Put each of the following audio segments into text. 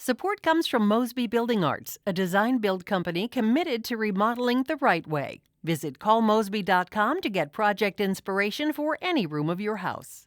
Support comes from Mosby Building Arts, a design-build company committed to remodeling the right way. Visit callmosby.com to get project inspiration for any room of your house.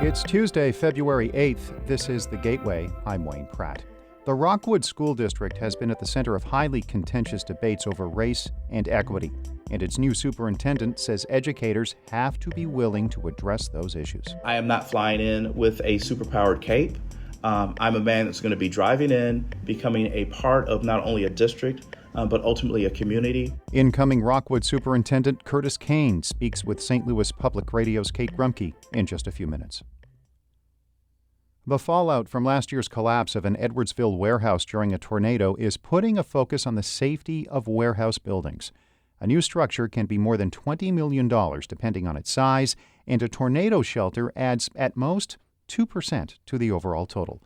It's Tuesday, February 8th. This is The Gateway. I'm Wayne Pratt. The Rockwood School District has been at the center of highly contentious debates over race and equity, and its new superintendent says educators have to be willing to address those issues. I am not flying in with a superpowered cape. I'm a man that's going to be driving in, becoming a part of not only a district, but ultimately a community. Incoming Rockwood Superintendent Curtis Cain speaks with St. Louis Public Radio's Kate Grumke in just a few minutes. The fallout from last year's collapse of an Edwardsville warehouse during a tornado is putting a focus on the safety of warehouse buildings. A new structure can be more than $20 million depending on its size, and a tornado shelter adds at most 2% to the overall total.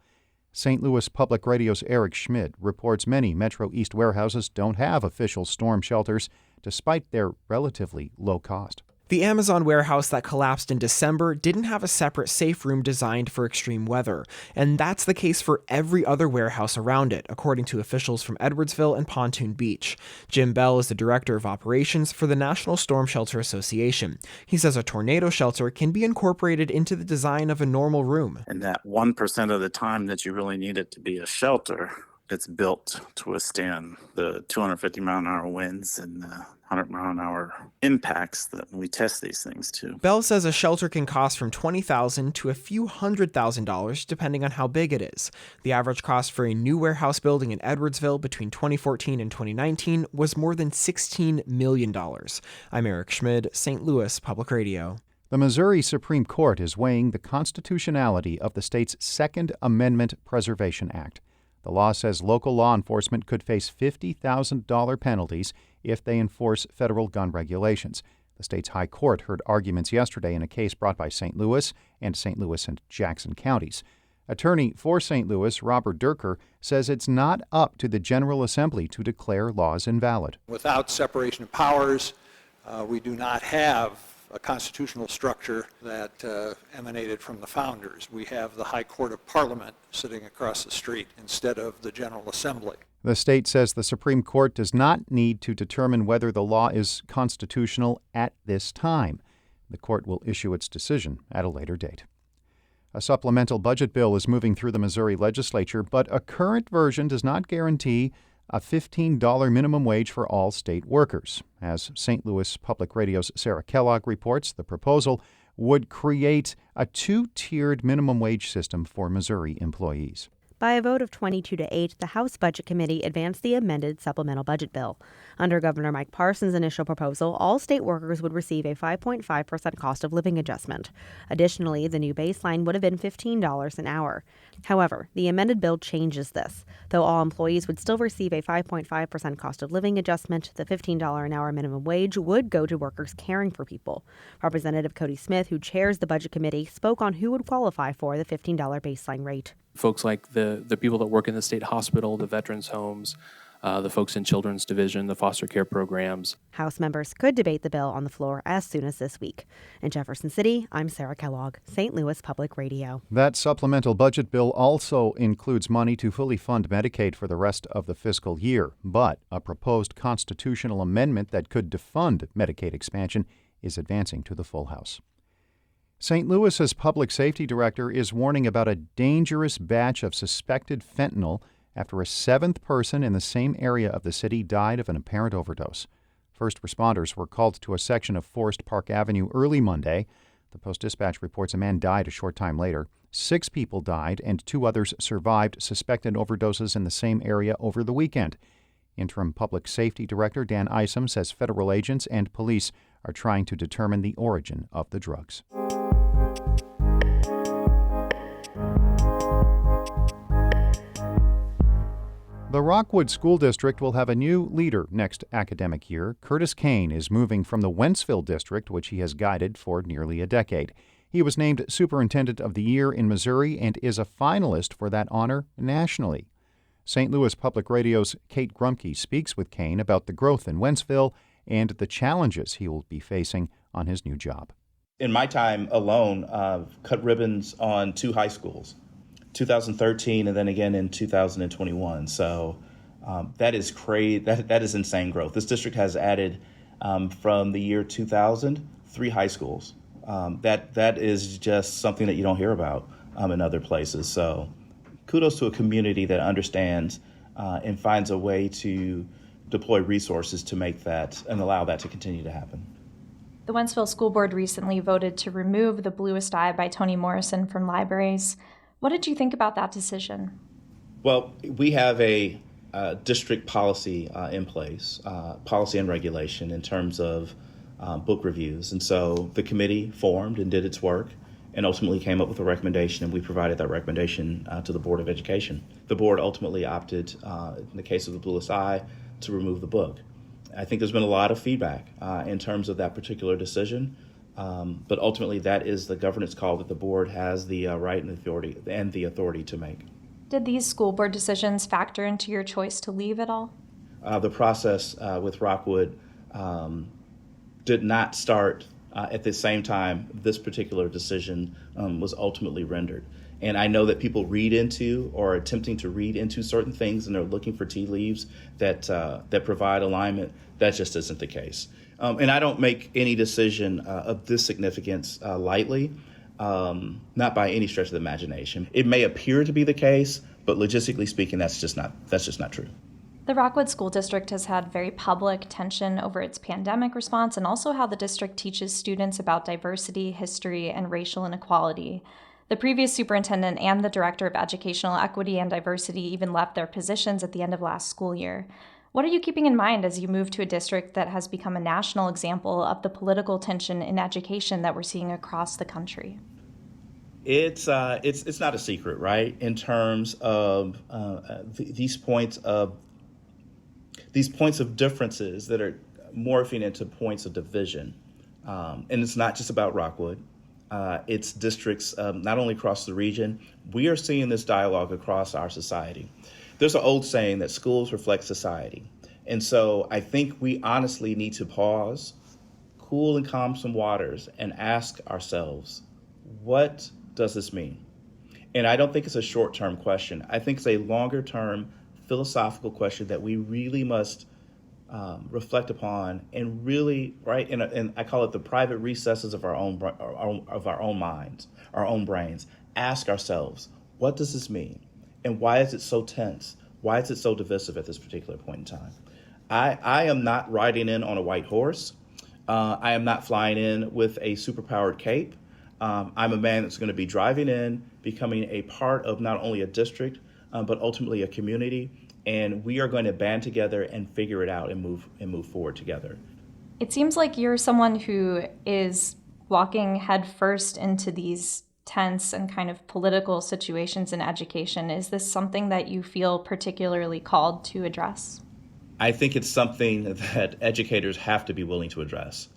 St. Louis Public Radio's Eric Schmid reports many Metro East warehouses don't have official storm shelters, despite their relatively low cost. The Amazon warehouse that collapsed in December didn't have a separate safe room designed for extreme weather, and that's the case for every other warehouse around it, according to officials from Edwardsville and Pontoon Beach. Jim Bell is the director of operations for the National Storm Shelter Association. He says a tornado shelter can be incorporated into the design of a normal room. And that 1% of the time that you really need it to be a shelter, it's built to withstand the 250 mile an hour winds and 100 mile an hour impacts that we test these things to. Bell says a shelter can cost from $20,000 to a few $100,000 depending on how big it is. The average cost for a new warehouse building in Edwardsville between 2014 and 2019 was more than $16 million. I'm Eric Schmid, St. Louis Public Radio. The Missouri Supreme Court is weighing the constitutionality of the state's Second Amendment Preservation Act. The law says local law enforcement could face $50,000 penalties if they enforce federal gun regulations. The state's high court heard arguments yesterday in a case brought by St. Louis and Jackson counties. Attorney for St. Louis, Robert Durker, says it's not up to the General Assembly to declare laws invalid. Without separation of powers, we do not have a constitutional structure that emanated from the founders. We have the High Court of Parliament sitting across the street instead of the General Assembly. The state says the Supreme Court does not need to determine whether the law is constitutional at this time. The court will issue its decision at a later date. A supplemental budget bill is moving through the Missouri legislature, but a current version does not guarantee a $15 minimum wage for all state workers. As St. Louis Public Radio's Sarah Kellogg reports, the proposal would create a two-tiered minimum wage system for Missouri employees. By a vote of 22 to 8, the House Budget Committee advanced the amended supplemental budget bill. Under Governor Mike Parson's initial proposal, all state workers would receive a 5.5% cost of living adjustment. Additionally, the new baseline would have been $15 an hour. However, the amended bill changes this. Though all employees would still receive a 5.5% cost of living adjustment, the $15 an hour minimum wage would go to workers caring for people. Representative Cody Smith, who chairs the Budget Committee, spoke on who would qualify for the $15 baseline rate. Folks like the people that work in the state hospital, the veterans homes, the folks in children's division, the foster care programs. House members could debate the bill on the floor as soon as this week. In Jefferson City, I'm Sarah Kellogg, St. Louis Public Radio. That supplemental budget bill also includes money to fully fund Medicaid for the rest of the fiscal year, but a proposed constitutional amendment that could defund Medicaid expansion is advancing to the full House. St. Louis's public safety director is warning about a dangerous batch of suspected fentanyl after a seventh person in the same area of the city died of an apparent overdose. First responders were called to a section of Forest Park Avenue early Monday. The Post-Dispatch reports a man died a short time later. 6 people died and 2 others survived suspected overdoses in the same area over the weekend. Interim Public Safety Director Dan Isom says federal agents and police are trying to determine the origin of the drugs. The Rockwood School District will have a new leader next academic year. Curtis Cain is moving from the Wentzville District, which he has guided for nearly a decade. He was named Superintendent of the Year in Missouri and is a finalist for that honor nationally. St. Louis Public Radio's Kate Grumke speaks with Cain about the growth in Wentzville and the challenges he will be facing on his new job. In my time alone, cut ribbons on 2 high schools, 2013 and then again in 2021. So that is crazy. That is insane growth. This district has added from the year 2000 3 high schools. That is just something that you don't hear about in other places. So kudos to a community that understands and finds a way to deploy resources to make that and allow that to continue to happen. The Wentzville School Board recently voted to remove The Bluest Eye by Toni Morrison from libraries. What did you think about that decision? Well, we have a district policy in place, policy and regulation in terms of book reviews. And so the committee formed and did its work and ultimately came up with a recommendation, and we provided that recommendation to the Board of Education. The board ultimately opted, in the case of The Bluest Eye, to remove the book. I think there's been a lot of feedback in terms of that particular decision, but ultimately that is the governance call that the board has the right and the authority to make. Did these school board decisions factor into your choice to leave at all? The process with Rockwood did not start at the same time this particular decision was ultimately rendered. And I know that people read into or are attempting to read into certain things, and they're looking for tea leaves that provide alignment. That just isn't the case. And I don't make any decision of this significance lightly, not by any stretch of the imagination. It may appear to be the case, but logistically speaking, that's just not true. The Rockwood School District has had very public tension over its pandemic response and also how the district teaches students about diversity, history, and racial inequality. The previous superintendent and the director of educational equity and diversity even left their positions at the end of last school year. What are you keeping in mind as you move to a district that has become a national example of the political tension in education that we're seeing across the country? It's not a secret, right? In terms of these points of differences that are morphing into points of division, and it's not just about Rockwood. It's districts not only across the region. We are seeing this dialogue across our society. There's an old saying that schools reflect society. And so I think we honestly need to pause, cool and calm some waters, and ask ourselves, what does this mean? And I don't think it's a short-term question. I think it's a longer-term philosophical question that we really must reflect upon and really, right, and I call it the private recesses of our own minds, our own brains. Ask ourselves, what does this mean? And why is it so tense? Why is it so divisive at this particular point in time? I am not riding in on a white horse. I am not flying in with a superpowered cape. I'm a man that's going to be driving in, becoming a part of not only a district, but ultimately a community. And we are going to band together and figure it out and move forward together. It seems like you're someone who is walking headfirst into these tense and kind of political situations in education. Is this something that you feel particularly called to address? I think it's something that educators have to be willing to address.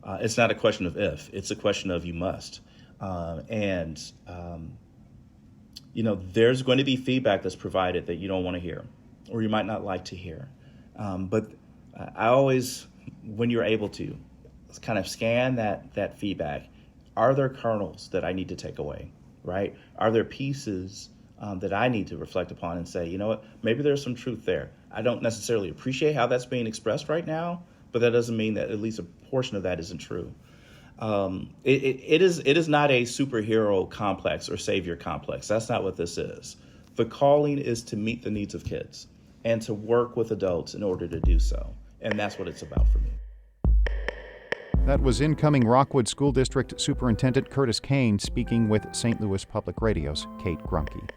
It's not a question of if, it's a question of you must. There's going to be feedback that's provided that you don't want to hear or you might not like to hear. But I always, when you're able to, kind of scan that feedback. Are there kernels that I need to take away, right? Are there pieces that I need to reflect upon and say, you know what, maybe there's some truth there. I don't necessarily appreciate how that's being expressed right now, but that doesn't mean that at least a portion of that isn't true. It is not a superhero complex or savior complex. That's not what this is. The calling is to meet the needs of kids and to work with adults in order to do so. And that's what it's about for me. That was incoming Rockwood School District Superintendent Curtis Cain speaking with St. Louis Public Radio's Kate Grumke.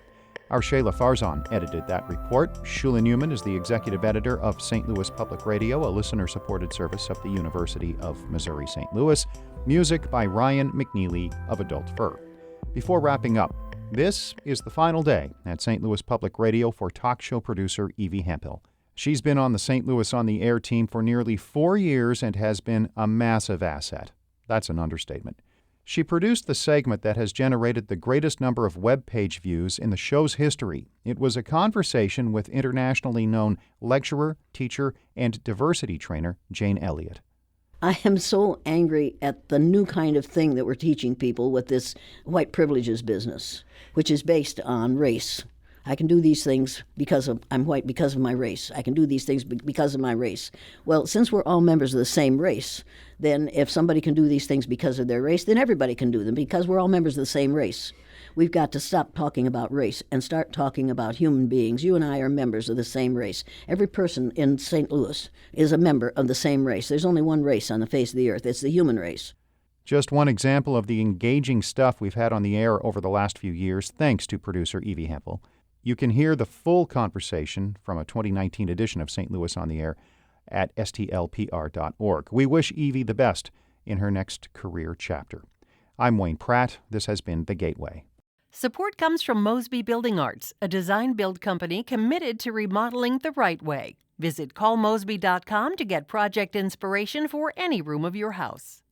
Our Shayla Farzan edited that report. Shula Newman is the executive editor of St. Louis Public Radio, a listener-supported service of the University of Missouri-St. Louis. Music by Ryan McNeely of Adult Fur. Before wrapping up, this is the final day at St. Louis Public Radio for talk show producer Evie Hemphill. She's been on the St. Louis On the Air team for nearly 4 years and has been a massive asset. That's an understatement. She produced the segment that has generated the greatest number of web page views in the show's history. It was a conversation with internationally known lecturer, teacher, and diversity trainer Jane Elliott. I am so angry at the new kind of thing that we're teaching people with this white privileges business, which is based on race. I can do these things because I'm white because of my race. I can do these things because of my race. Well, since we're all members of the same race, then if somebody can do these things because of their race, then everybody can do them because we're all members of the same race. We've got to stop talking about race and start talking about human beings. You and I are members of the same race. Every person in St. Louis is a member of the same race. There's only one race on the face of the earth. It's the human race. Just one example of the engaging stuff we've had on the air over the last few years, thanks to producer Evie Hempel. You can hear the full conversation from a 2019 edition of St. Louis on the Air at stlpr.org. We wish Evie the best in her next career chapter. I'm Wayne Pratt. This has been The Gateway. Support comes from Mosby Building Arts, a design-build company committed to remodeling the right way. Visit callmosby.com to get project inspiration for any room of your house.